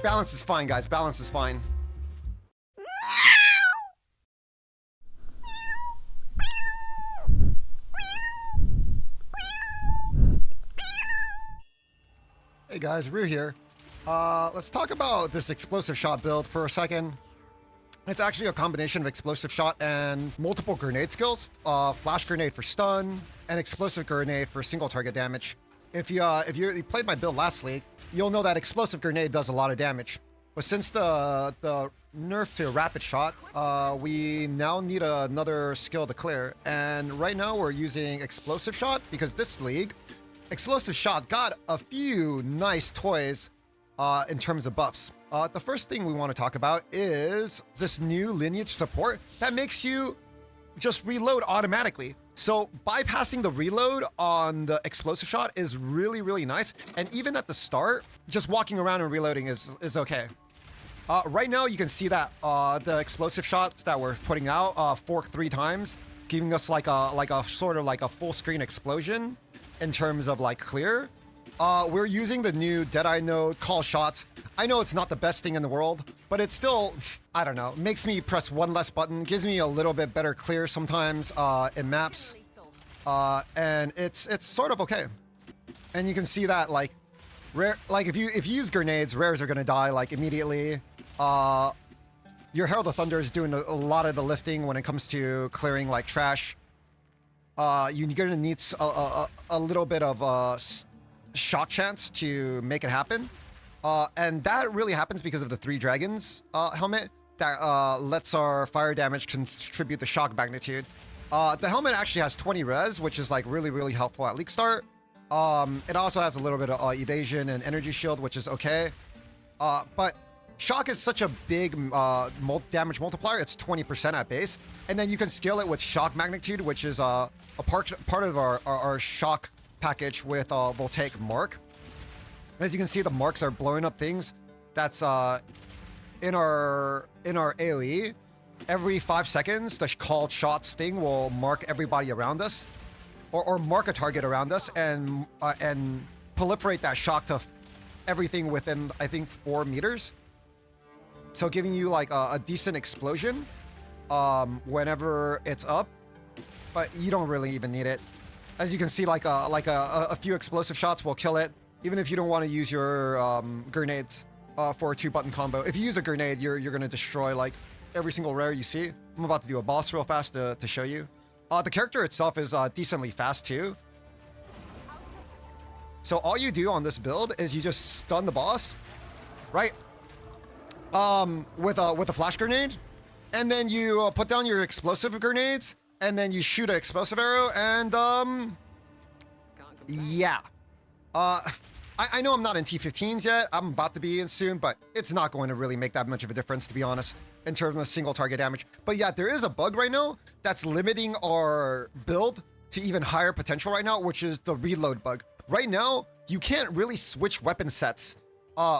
Balance is fine, guys. Balance is fine. Hey guys, we're here. Let's talk about this explosive shot build for a second. It's actually a combination of explosive shot and multiple grenade skills. Flash grenade for stun and explosive grenade for single target damage. If you played my build last league, you'll know that explosive grenade does a lot of damage. But since the nerf to rapid shot, we now need another skill to clear. And right now we're using explosive shot because this league, explosive shot got a few nice toys in terms of buffs. The first thing we want to talk about is this new lineage support that makes you just reload automatically. So bypassing the reload on the explosive shot is really, really nice. And even at the start, just walking around and reloading is okay. Right now, you can see that the explosive shots that we're putting out fork 3 times, giving us like a sort of like a full screen explosion in terms of like clear. We're using the new Deadeye node, call shots. I know it's not the best thing in the world, but it's still, I don't know, makes me press one less button, gives me a little bit better clear sometimes in maps, and it's sort of okay. And you can see that like rare, like if you use grenades, rares are gonna die like immediately. Your Herald of Thunder is doing a lot of the lifting when it comes to clearing like trash. You're gonna need a little bit of shot chance to make it happen. And that really happens because of the 3 dragons helmet that lets our fire damage contribute the shock magnitude. The helmet actually has 20 res, which is like really, really helpful at league start. It also has a little bit of evasion and energy shield, which is okay. But shock is such a big damage multiplier. It's 20% at base. And then you can scale it with shock magnitude, which is a part of our shock package with voltaic mark. As you can see, the marks are blowing up things. That's in our AoE. Every 5 seconds, the called shots thing will mark everybody around us, or mark a target around us, and proliferate that shock to everything within, I think, 4 meters. So giving you like a decent explosion whenever it's up, but you don't really even need it. As you can see, like a few explosive shots will kill it, even if you don't want to use your grenades for a 2-button combo. If you use a grenade, you're gonna destroy like every single rare you see. I'm about to do a boss real fast to show you. The character itself is decently fast too. So all you do on this build is you just stun the boss, right? With a flash grenade, and then you put down your explosive grenades, and then you shoot an explosive arrow, and yeah. I know I'm not in T15s yet. I'm about to be in soon, but it's not going to really make that much of a difference, to be honest, in terms of single target damage. But yeah, there is a bug right now that's limiting our build to even higher potential right now, which is the reload bug. Right now, you can't really switch weapon sets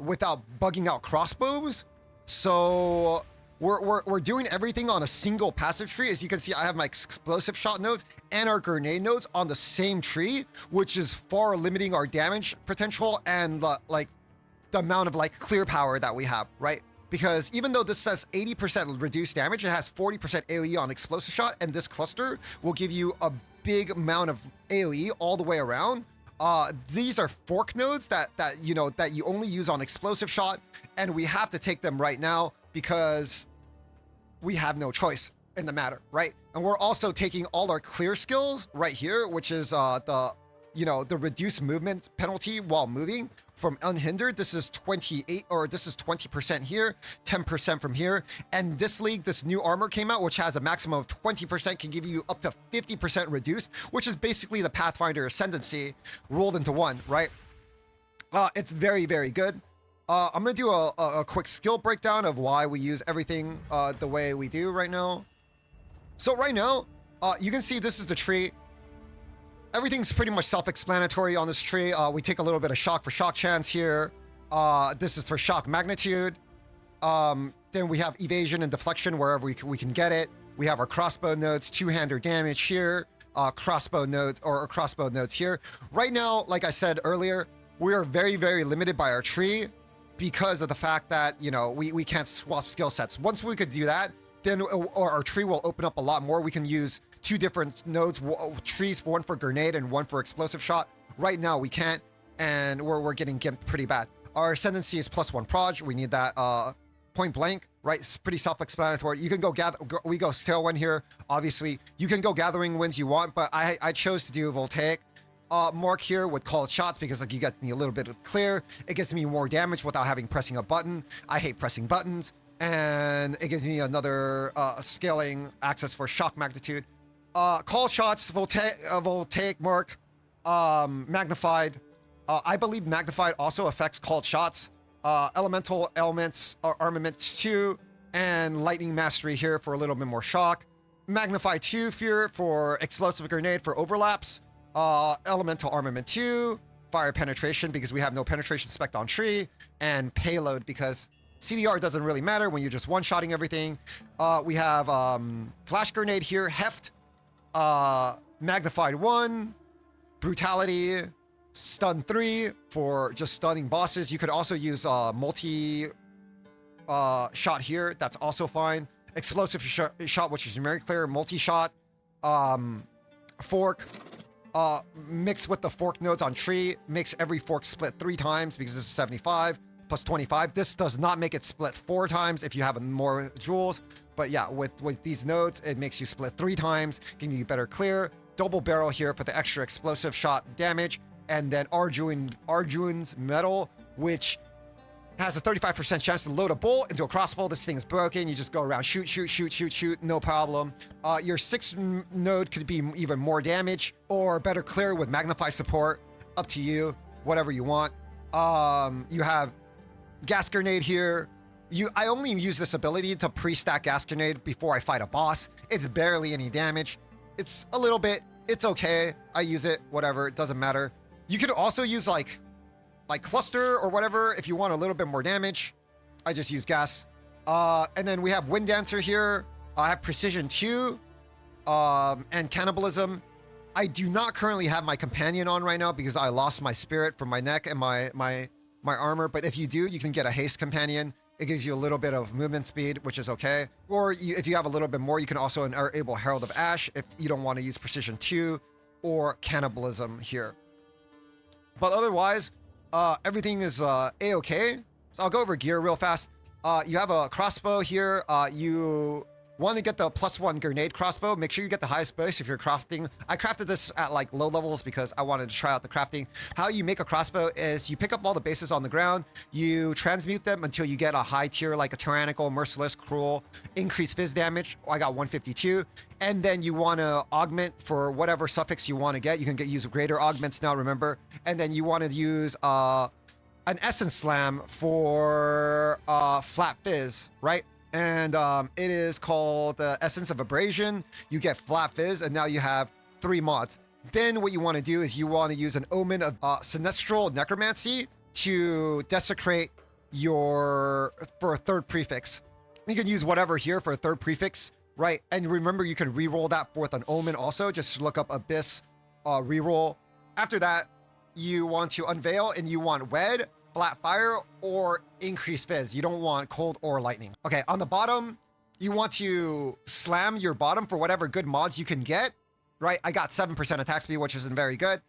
without bugging out crossbows. So we're doing everything on a single passive tree. As you can see, I have my explosive shot nodes and our grenade nodes on the same tree, which is far limiting our damage potential and like the amount of like clear power that we have, right? Because even though this says 80% reduced damage, it has 40% AoE on explosive shot, and this cluster will give you a big amount of AoE all the way around. These are fork nodes that you only use on explosive shot, and we have to take them right now because we have no choice in the matter, right? And we're also taking all our clear skills right here, which is the reduced movement penalty while moving from unhindered. This is 28, or this is 20% here, 10% from here. And this league, this new armor came out, which has a maximum of 20%, can give you up to 50% reduced, which is basically the Pathfinder Ascendancy rolled into one, right? It's very, very good. I'm gonna do a quick skill breakdown of why we use everything the way we do right now. So right now, you can see this is the tree. Everything's pretty much self-explanatory on this tree. We take a little bit of shock for shock chance here. This is for shock magnitude. Then we have evasion and deflection wherever we can get it. We have our crossbow nodes, 2-hander damage here. Crossbow nodes or crossbow nodes here. Right now, like I said earlier, we are very, very limited by our tree because of the fact that, you know, we can't swap skill sets. Once we could do that, then our tree will open up a lot more. We can use 2 different nodes, trees, one for grenade and one for explosive shot. Right now we can't, and we're getting gimped pretty bad. Our ascendancy is +1 proj. We need that point blank, right? It's pretty self-explanatory. You can go we go Tailwind here, obviously. You can go Gathering Winds you want, but I chose to do Voltaic Mark here with called shots because like you get me a little bit of clear. It gets me more damage without having pressing a button. I hate pressing buttons. And it gives me another scaling access for shock magnitude. Call shots, Voltaic Mark, magnified. I believe magnified also affects called shots. Elemental elements, armaments 2, and lightning mastery here for a little bit more shock. Magnify 2 fear for explosive grenade for overlaps. Elemental armament 2, fire penetration because we have no penetration spec on tree, and payload because CDR doesn't really matter when you're just one-shotting everything. We have flash grenade here, heft, magnified 1, brutality, stun 3 for just stunning bosses. You could also use multi shot here. That's also fine. Explosive shot, which is very clear. Multi-shot, fork, mix with the fork nodes on tree. Makes every fork split 3 times because this is 75. Plus 25. This does not make it split 4 times if you have more jewels. But yeah, with these nodes, it makes you split 3 times, giving you better clear. Double barrel here for the extra explosive shot damage. And then Arjun's metal, which has a 35% chance to load a bolt into a crossbow. This thing is broken. You just go around, shoot, no problem. Your 6th node could be even more damage or better clear with magnify support. Up to you, whatever you want. You have gas grenade here. I only use this ability to pre-stack gas grenade before I fight a boss. It's barely any damage. It's a little bit, it's okay. I use it, whatever, it doesn't matter. You could also use like cluster or whatever if you want a little bit more damage. I just use gas. And then we have Wind Dancer here. I have Precision 2 and Cannibalism. I do not currently have my companion on right now because I lost my spirit from my neck and my armor, but if you do, you can get a haste companion. It gives you a little bit of movement speed, which is okay. Or if you have a little bit more, you can also enable Herald of Ash if you don't want to use Precision 2 or Cannibalism here. But otherwise, everything is a-okay. So I'll go over gear real fast. You have a crossbow here. You want to get the +1 grenade crossbow. Make sure you get the highest base if you're crafting. I crafted this at like low levels because I wanted to try out the crafting. How you make a crossbow is you pick up all the bases on the ground, you transmute them until you get a high tier like a tyrannical, merciless, cruel, increased fizz damage. I got 152. And then you want to augment for whatever suffix you want to get. You can use greater augments now, remember. And then you want to use an essence slam for flat fizz, right? And it is called the Essence of Abrasion. You get Flat Fizz, and now you have 3 mods. Then what you want to do is you want to use an Omen of Sinestral Necromancy to desecrate for a 3rd prefix. You can use whatever here for a 3rd prefix, right? And remember, you can reroll that with an Omen also. Just look up Abyss, reroll. After that, you want to Unveil, and you want Wed, Flat Fire, or Increased Fizz. You don't want Cold or Lightning. Okay, on the bottom, you want to slam your bottom for whatever good mods you can get, right? I got 7% attack speed, which isn't very good.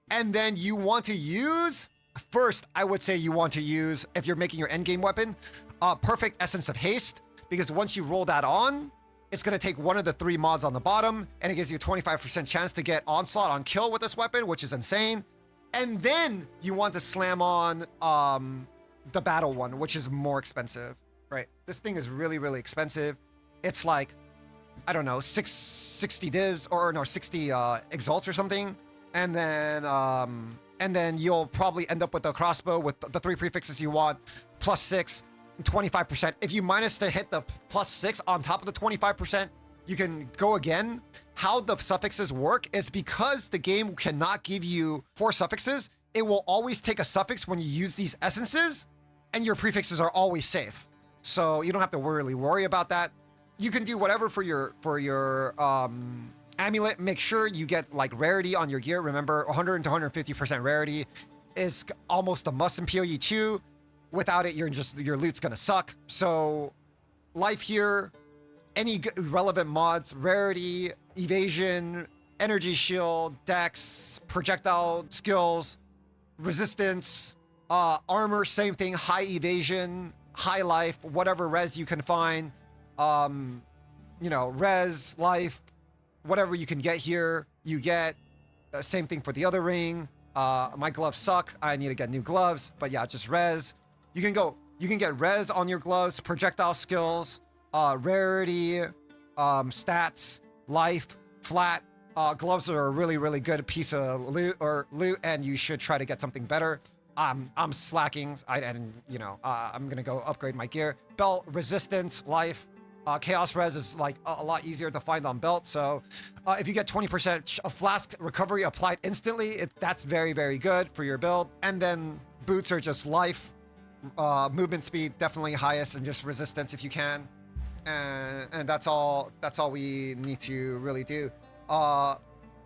And then you want to use, first, I would say you want to use, if you're making your endgame weapon, Perfect Essence of Haste, because once you roll that on, it's going to take one of the 3 mods on the bottom, and it gives you a 25% chance to get Onslaught on kill with this weapon, which is insane. And then you want to slam on the battle one, which is more expensive, right? This thing is really, really expensive. It's like, I don't know, 60 divs or no, 60 exalts or something. And then you'll probably end up with a crossbow with the 3 prefixes you want, +6, 25%. If you manage to hit the +6 on top of the 25%, you can go again. How the suffixes work is because the game cannot give you 4 suffixes, it will always take a suffix when you use these essences, and your prefixes are always safe. So you don't have to really worry about that. You can do whatever for your amulet. Make sure you get like rarity on your gear. Remember, 100 to 150% rarity is almost a must in PoE2. without it, your loot's gonna suck. So life here, any relevant mods, rarity, evasion, energy shield, dex, projectile skills, resistance, armor, same thing, high evasion, high life, whatever res you can find, you know, res, life, whatever you can get here, you get. Same thing for the other ring. My gloves suck. I need to get new gloves, but yeah, just res. You can get res on your gloves, projectile skills, rarity, stats, life, flat. Gloves are a really, really good piece of loot, and you should try to get something better. I'm slacking. You know, I'm gonna go upgrade my gear. Belt, resistance, life, chaos res is like a lot easier to find on belt. So if you get 20% of flask recovery applied instantly, that's very, very good for your build. And then boots are just life, movement speed, definitely highest, and just resistance if you can. And that's all we need to really do.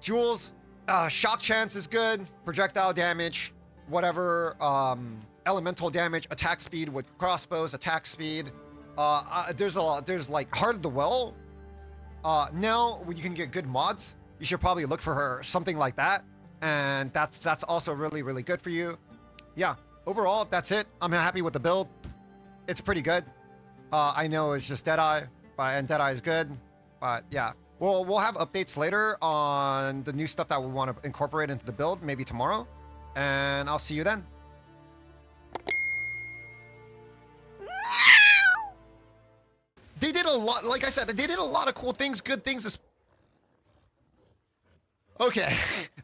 Jewels, shock chance is good, projectile damage, whatever, elemental damage, attack speed with crossbows, attack speed. There's like Heart of the Well. Now when you can get good mods, you should probably look for something like that, and that's also really, really good for you. Yeah, overall that's it. I'm happy with the build. It's pretty good. I know it's just Deadeye, and Deadeye is good, but yeah. We'll have updates later on the new stuff that we want to incorporate into the build, maybe tomorrow, and I'll see you then. They did a lot, like I said, they did a lot of cool things, good things. Okay,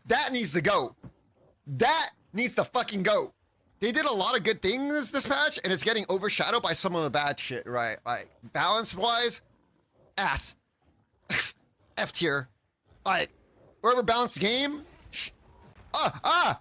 that needs to go. That needs to fucking go. They did a lot of good things this patch, and it's getting overshadowed by some of the bad shit, right? Like, balance-wise, ass. F tier. Like, wherever balanced game. Ah!